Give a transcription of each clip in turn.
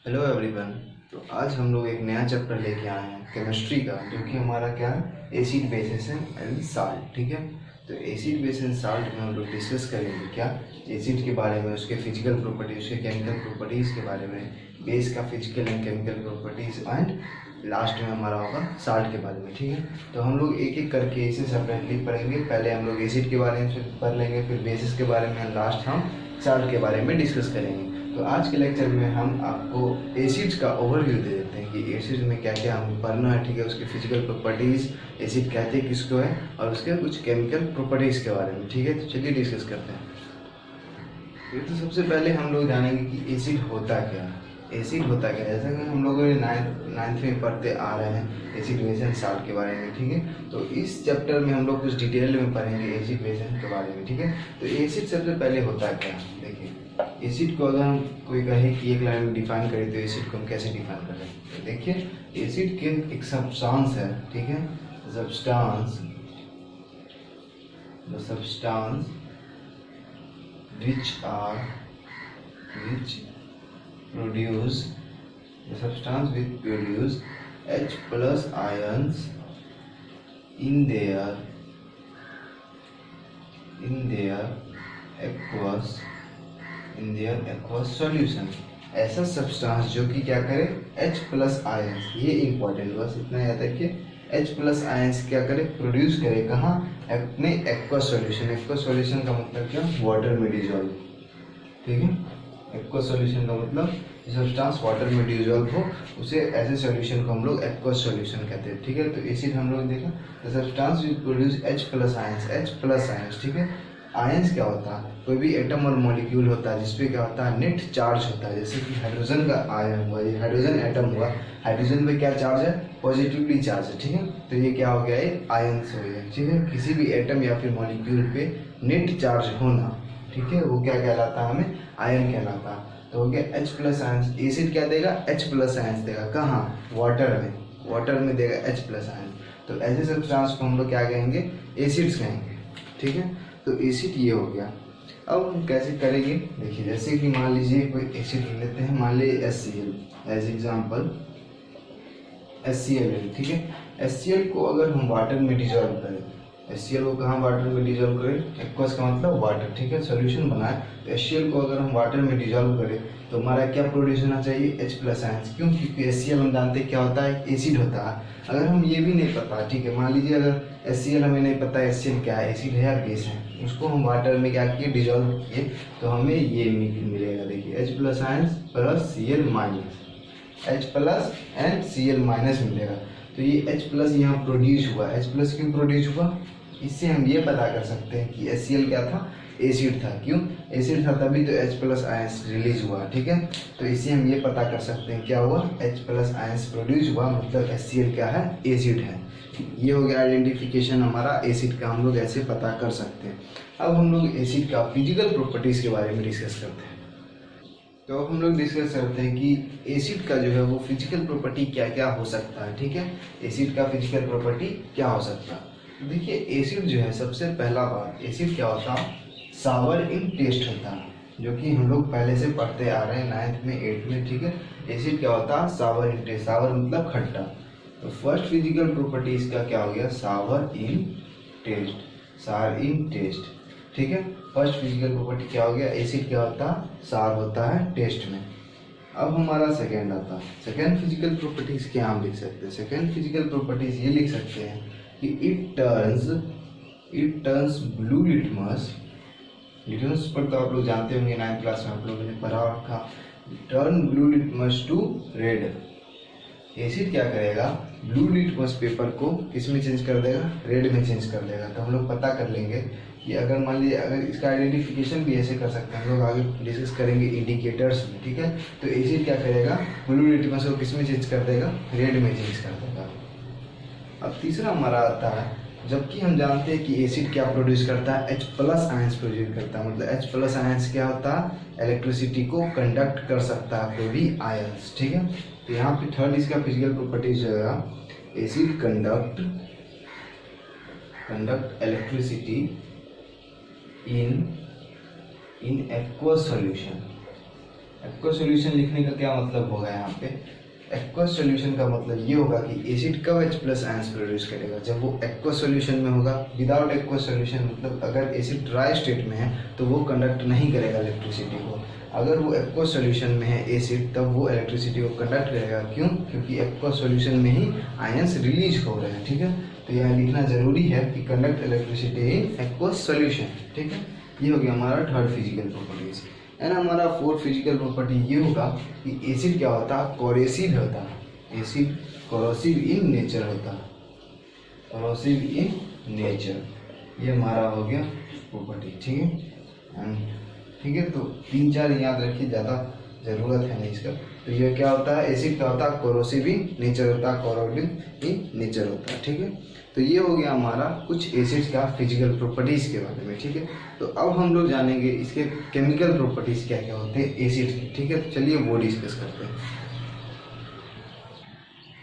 Hello everyone. तो आज हम लोग एक नया चैप्टर लेके आए हैं केमिस्ट्री का, जो कि हमारा क्या है, एसिड बेसिस एंड साल्ट। ठीक है, तो एसिड बेस एंड साल्ट में हम लोग डिस्कस करेंगे क्या, एसिड के बारे में, उसके फिजिकल प्रॉपर्टीज, उसके केमिकल प्रॉपर्टीज़ के बारे में, बेस का physical and chemical properties, and last में हमारा होगा साल्ट के बारे में। ठीक है, तो हम लोग एक एक करके इसे सेपरेटली पढ़ेंगे। पहले हम लोग एसिड के बारे में पढ़ लेंगे, फिर बेसिस के बारे में, लास्ट हम साल्ट के बारे में डिस्कस करेंगे। तो आज के लेक्चर में हम आपको एसिड्स का ओवरव्यू दे देते हैं कि एसिड में क्या क्या हमें पढ़ना है। ठीक है, उसके फिजिकल प्रॉपर्टीज़, एसिड कहते हैं किसको है, और उसके कुछ केमिकल प्रॉपर्टीज़ के बारे में। ठीक है, तो चलिए डिस्कस करते हैं। ये तो सबसे पहले हम लोग जानेंगे कि एसिड होता क्या है। एसिड होता क्या है, जैसा कि हम लोग नाइन्थ में पढ़ते आ रहे हैं एसिड बेस एंड साल्ट के बारे में। ठीक है, तो इस चैप्टर में हम लोग कुछ डिटेल में पढ़ेंगे एसिड बेस के बारे में। ठीक है, तो एसिड सबसे पहले होता क्या है, देखिए एसिड को अगर हम कोई कहे कि एक लाइन में डिफाइन करें तो एसिड को हम कैसे डिफाइन कर रहे हैं। तो देखिए एसिड के एक सब्सटेंस है। ठीक है, substance, the substance which produce the substance which produce H plus ions in their aqueous solution। ऐसा सब्सटेंस जो कि क्या करे, H प्लस आयंस, ये इंपॉर्टेंट, बस इतना याद रखिए। H प्लस आयंस क्या करे, प्रोड्यूस करे, कहाँ, अपने एक्वस सॉल्यूशन। एक्वस सॉल्यूशन का मतलब क्या, वाटर में डिजॉल्व। ठीक है, एक्वस सॉल्यूशन का मतलब सब्सटेंस वाटर में डिजॉल्व हो, उसे ऐसे सॉल्यूशन को हम लोग एक्वस सॉल्यूशन कहते हैं। ठीक है, तो एसिड हम लोग देखा, the substance which produce H plus ions, H plus ions. ठीक है, आयंस क्या होता है, कोई भी एटम और मॉलिक्यूल होता है जिसपे क्या होता है, नेट चार्ज होता है। जैसे कि हाइड्रोजन का आयन हुआ, ये हाइड्रोजन एटम हुआ, हाइड्रोजन पे क्या चार्ज है, पॉजिटिवली चार्ज है। ठीक है, तो ये क्या हो गया, ये आयंस हो गया। ठीक है, किसी भी एटम या फिर मॉलिक्यूल पे नेट चार्ज होना, ठीक है, वो क्या कहलाता है, हमें आयन कहलाता है। तो हो गया H प्लस आयंस। एसिड क्या देगा, H प्लस आयंस देगा, कहाँ, वाटर में देगा H प्लस आयंस। तो ऐसे सब्सटेंस को हम लोग क्या कहेंगे, एसिड्स कहेंगे। ठीक है, तो एसिड ये हो गया। अब हम कैसे करेंगे, देखिए जैसे कि मान लीजिए कोई एसिड लेते हैं, मान लीजिए HCl एज एग्जाम्पल, HCl। ठीक है, HCl को अगर हम वाटर में डिजॉल्व करें, HCl को कहाँ वाटर में डिजॉल्व करें, एक्वस का मतलब वाटर। ठीक है, सोल्यूशन बनाए, तो HCl को अगर हम वाटर में डिजॉल्व करें तो हमारा क्या प्रोड्यूस होना चाहिए, H प्लस आयंस। क्यों, क्योंकि HCl हम जानते हैं क्या होता है, एसिड होता है। अगर हम ये भी नहीं पता, ठीक है, मान लीजिए अगर HCl हमें नहीं पता HCl क्या है, एसिड है या बेस है, उसको हम वाटर में क्या किए, डिजॉल्व किए, तो हमें ये मिलेगा। देखिए H plus ions plus Cl minus, H plus and Cl minus मिलेगा। तो ये H प्लस यहाँ प्रोड्यूस हुआ। H प्लस क्यों प्रोड्यूस हुआ, इससे हम ये पता कर सकते हैं कि HCl क्या था, एसिड था। क्यों, एसिड था तभी तो H प्लस आयंस रिलीज हुआ। ठीक है, तो इससे हम ये पता कर सकते हैं क्या हुआ, H प्लस आयंस प्रोड्यूस हुआ, मतलब HCl क्या है, एसिड है। ये हो गया आइडेंटिफिकेशन हमारा एसिड का, हम लोग ऐसे पता कर सकते हैं। अब हम लोग एसिड का फिजिकल प्रॉपर्टीज के बारे में डिस्कस करते हैं। तो अब हम लोग डिस्कस करते हैं कि एसिड का जो है वो फिजिकल प्रॉपर्टी क्या क्या हो सकता है। ठीक है, एसिड का फिजिकल प्रॉपर्टी क्या हो सकता है। तो देखिए एसिड जो है, सबसे पहला बात, एसिड क्या होता है, सावर इन टेस्ट होता है, जो कि हम लोग पहले से पढ़ते आ रहे हैं 9th में 8th में। ठीक है, एसिड क्या होता है, सावर इन टेस्ट, सावर मतलब खट्टा। तो फर्स्ट फिजिकल प्रॉपर्टी इसका क्या हो गया, सावर इन टेस्ट, सार इन टेस्ट। ठीक है, फर्स्ट फिजिकल प्रॉपर्टी क्या हो गया, एसिड क्या होता है, सार होता है टेस्ट में। अब हमारा सेकेंड आता है, सेकेंड फिजिकल प्रॉपर्टीज क्या हम लिख सकते हैं, सेकेंड फिजिकल प्रॉपर्टीज ये लिख सकते हैं कि it turns blue litmus. Litmus पर तो आप लोग जानते होंगे, 9th क्लास में आप लोगों ने पढ़ा रखा, turn blue litmus to red. Acid क्या करेगा, ब्लू लिटमस पेपर को किस में चेंज कर देगा, रेड में चेंज कर देगा। तो हम लोग पता कर लेंगे कि अगर मान लीजिए, अगर इसका आइडेंटिफिकेशन भी ऐसे कर सकते हैं, हम लोग आगे डिस्कस करेंगे इंडिकेटर्स में। ठीक है, तो एसिड क्या करेगा, ब्लू लिटमस को किस में चेंज कर देगा, रेड में चेंज कर देगा। अब तीसरा हमारा आता है, जबकि हम जानते हैं कि एसिड क्या प्रोड्यूस करता है, H प्लस आयंस प्रोड्यूस करता है। मतलब H प्लस आयंस क्या होता है, इलेक्ट्रिसिटी को कंडक्ट कर सकता है कोई भी आयंस। ठीक है, तो यहाँ पे थर्ड इसका फिजिकल प्रॉपर्टीज होगा, acid conduct electricity in aqueous solution. Aqueous solution लिखने का क्या मतलब होगा यहाँ पे, एक्वस सॉल्यूशन का मतलब ये होगा कि एसिड कब H प्लस आयंस प्रोड्यूस करेगा, जब वो एक्वस सॉल्यूशन में होगा। विदाउट एक्वस सॉल्यूशन मतलब अगर एसिड ड्राई स्टेट में है तो वो कंडक्ट नहीं करेगा इलेक्ट्रिसिटी को। अगर वो एक्वस सॉल्यूशन में है एसिड तब वो इलेक्ट्रिसिटी को कंडक्ट करेगा। क्यों? क्योंकि एक्वस सॉल्यूशन में ही आयंस रिलीज हो रहे हैं। ठीक है, तो यहाँ लिखना जरूरी है कि conduct electricity in aqueous solution. ठीक है, ये हो गया हमारा थर्ड फिजिकल प्रॉपर्टीज। एंड हमारा फोर्थ फिजिकल प्रॉपर्टी ये होगा कि एसिड क्या होता है, कोरेसिव होता है। एसिड कोरोसिव इन नेचर होता है, कोरोसिव इन नेचर। ये हमारा हो गया प्रॉपर्टी। ठीक है, ठीक है, तो 3-4 याद रखिए, ज़्यादा ज़रूरत है नहीं इसका। तो ये क्या होता है, एसिड क्या होता है, कोरोसिव इन नेचर होता है, कोरोसिव इन नेचर होता है। ठीक है, तो ये हो गया हमारा कुछ एसिड का फिजिकल प्रॉपर्टीज़ के बारे में। ठीक है, तो अब हम लोग जानेंगे इसके केमिकल प्रॉपर्टीज़ क्या क्या होते हैं एसिड के। ठीक है, तो चलिए वो डिस्कस करते हैं।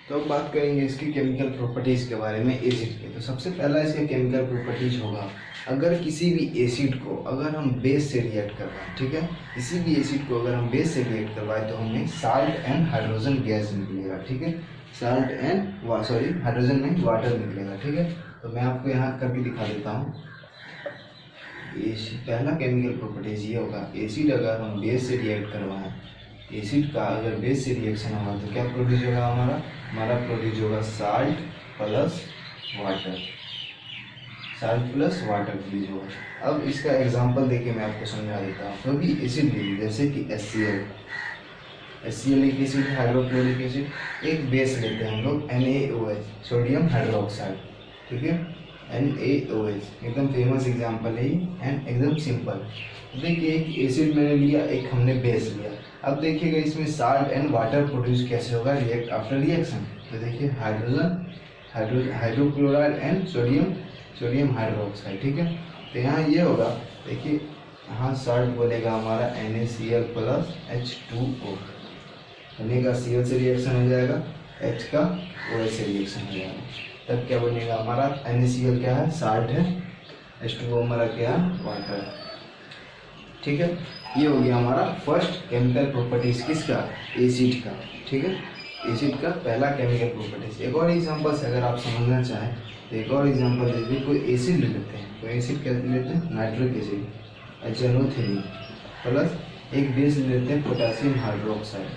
तो अब बात करेंगे इसकी केमिकल प्रॉपर्टीज़ के बारे में एसिड के। तो सबसे पहला इसका केमिकल प्रॉपर्टीज होगा, अगर किसी भी एसिड को अगर हम बेस से रिएक्ट करवाएं, ठीक है, किसी भी एसिड को अगर हम बेस से रिएक्ट करवाएं तो हमें साल्ट एंड हाइड्रोजन गैस निकलेगा। ठीक है, साल्ट एंड हाइड्रोजन नहीं, वाटर निकलेगा। ठीक है, तो मैं आपको यहाँ करके दिखा देता हूँ। पहला केमिकल प्रॉपर्टीज ये होगा, एसिड अगर हम बेस से रिएक्ट करवाएं, एसिड का अगर बेस से रिएक्शन होगा तो क्या प्रोड्यूस होगा, हमारा प्रोड्यूस होगा salt plus water, salt plus water produce होगा। अब इसका एग्जांपल देके मैं आपको समझा देता हूँ। तो भी एसिड लीजिए, जैसे कि HCl एक एसिड, हाइड्रोक्लोरिक एसिड। एक बेस लेते हैं हम लोग NaOH, सोडियम हाइड्रोक्साइड। ठीक है, NaOH एकदम फेमस एग्जांपल है एंड एकदम सिंपल। देखिए एक एसिड मैंने लिया, एक हमने बेस लिया। अब देखिएगा इसमें साल्ट एंड वाटर प्रोड्यूस कैसे होगा, रिएक्ट आफ्टर रिएक्शन। तो देखिए हाइड्रोक्लोराइड एंड सोडियम हाइड्रोक्साइड। ठीक है, तो यहाँ ये होगा, देखिए यहाँ साल्ट बनेगा हमारा NaCl प्लस H2O, बनेगा Cl से रिएक्शन हो जाएगा, H का OH से रिएक्शन हो जाएगा, तब क्या बनेगा हमारा NaCl क्या है, साल्ट है, H2O हमारा क्या है, वाटर। ठीक है, ये हो गया हमारा फर्स्ट केमिकल प्रॉपर्टीज किसका, एसिड का। ठीक है, एसिड का पहला केमिकल प्रॉपर्टीज। एक और एग्जांपल से अगर आप समझना चाहें तो एक और एग्जांपल देखिए, कोई एसिड ले लेते हैं, कोई एसिड क्या लेते हैं, नाइट्रिक एसिड HNO3 प्लस एक बेस ले लेते हैं पोटेशियम हाइड्रोक्साइड,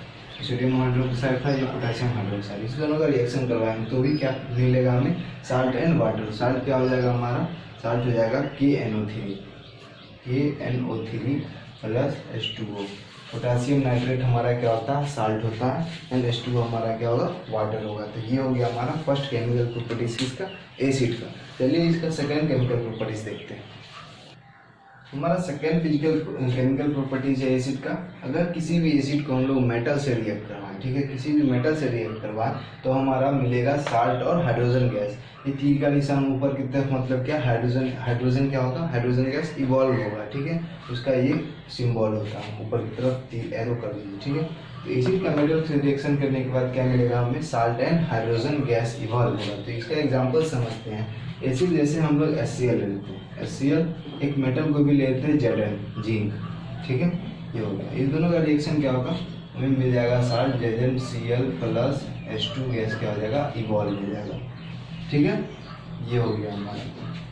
सोडियम हाइड्रोक्साइड था, ये पोटेशियम हाइड्रोक्साइड। इस दोनों का रिएक्शन करवाएंगे तो भी क्या मिलेगा हमें, साल्ट एंड वाटर। साल्ट क्या हो जाएगा हमारा, साल्ट हो जाएगा KNO3 plus H2O। Potassium nitrate हमारा क्या होता है, साल्ट होता है, एंड H2O हमारा क्या होगा, वाटर होगा। तो ये हो गया हमारा फर्स्ट केमिकल प्रॉपर्टीज किसका, एसिड का। चलिए इसका सेकेंड केमिकल प्रॉपर्टीज देखते हैं। हमारा सेकेंड फिजिकल केमिकल प्रॉपर्टीज है एसिड का, अगर किसी भी एसिड को हम लोग मेटल से रिएक्ट करवाएं, ठीक है, किसी भी मेटल से रिएक्ट करवाएं तो हमारा मिलेगा साल्ट और हाइड्रोजन गैस। ये तीर का निशान ऊपर की तरफ मतलब क्या, हाइड्रोजन क्या होगा, हाइड्रोजन गैस इवॉल्व होगा। ठीक है, उसका ये सिंबल होता है, ऊपर की तरफ तीर एरो कर दीजिए। ठीक है, तो एसिड का मेटल से रिएक्शन करने के बाद क्या मिलेगा हमें, salt and hydrogen gas evolve होगा। तो इसका एग्जाम्पल समझते हैं। एसिड जैसे हम लोग HCl ले लेते हैं, HCl एक मेटल को भी लेते हैं Zn, जिंक। ठीक है, ये हो गया, इस दोनों का रिएक्शन क्या होगा, हमें मिल जाएगा salt ZnCl plus H2 gas क्या हो जाएगा, इवॉल्व हो जाएगा। ठीक है, ये हो गया हमारा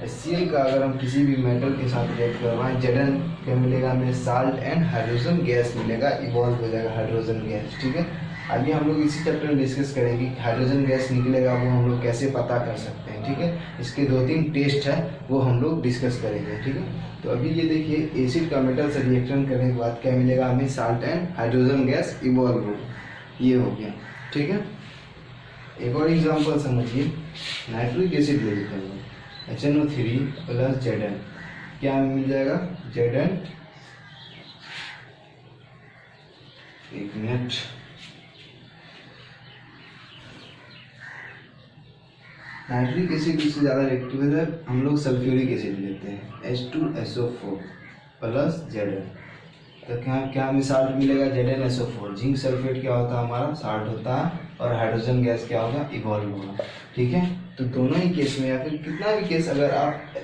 HCl का। अगर हम किसी भी मेटल के साथ रिएक्ट करवाएं, Zn क्या मिलेगा हमें, साल्ट एंड हाइड्रोजन गैस मिलेगा, इवॉल्व हो जाएगा हाइड्रोजन गैस। ठीक है, आगे हम लोग इसी चैप्टर में डिस्कस करेंगे कि हाइड्रोजन गैस निकलेगा वो हम लोग कैसे पता कर सकते हैं। ठीक है, इसके 2-3 टेस्ट है वो हम लोग डिस्कस करेंगे। ठीक है, तो अभी ये देखिए एसिड का मेटल से रिएक्शन करने के बाद क्या मिलेगा हमें, salt and hydrogen gas evolve हो, ये हो गया। ठीक है, एक और एग्जाम्पल समझिए, नाइट्रिक एसिड ले लेते हैं, HNO3 प्लस Zn, क्या मिल जाएगा, Zn, एक मिनट, नाइट्रिक एसिड इससे ज़्यादा रिएक्टिव है, हम लोग सल्फ्यूरिक एसिड लेते हैं H2SO4 प्लस Zn। तो क्या हमें साल्ट मिलेगा, ZnSO4। जिंक सल्फेट क्या होता है हमारा, साल्ट होता है, और हाइड्रोजन गैस क्या होगा, इवॉल्व होगा। ठीक है, तो दोनों ही केस में या फिर कितना भी केस अगर आप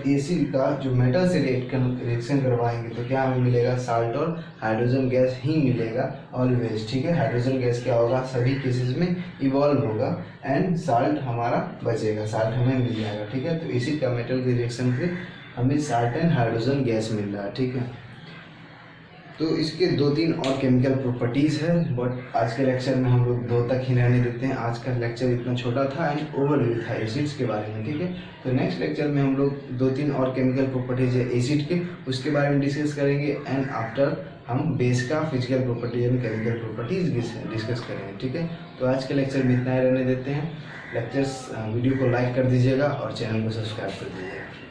एसिड का जो मेटल से रिएक्शन करवाएंगे तो क्या हमें मिलेगा, साल्ट और हाइड्रोजन गैस ही मिलेगा ऑलवेज, ठीक है। हाइड्रोजन गैस क्या होगा, सभी केसेस में इवॉल्व होगा एंड साल्ट हमारा बचेगा, साल्ट हमें मिल जाएगा, ठीक है। तो एसिड का मेटल के रिएक्शन से हमें साल्ट एंड हाइड्रोजन गैस मिल रहा है, ठीक है। तो इसके 2-3 और केमिकल प्रॉपर्टीज़ है, बट आज के लेक्चर में हम लोग 2 तक ही रहने देते हैं। आज का लेक्चर इतना छोटा था एंड ओवरव्यू था एसिड्स के बारे में, ठीक है। तो नेक्स्ट लेक्चर में हम लोग 2-3 और केमिकल प्रॉपर्टीज है एसिड के, उसके बारे में डिस्कस करेंगे एंड आफ्टर हम बेस का physical properties and chemical properties discuss करेंगे, ठीक है। तो आज के लेक्चर में इतना ही रहने देते हैं। वीडियो को लाइक कर दीजिएगा और चैनल को सब्सक्राइब कर दीजिएगा।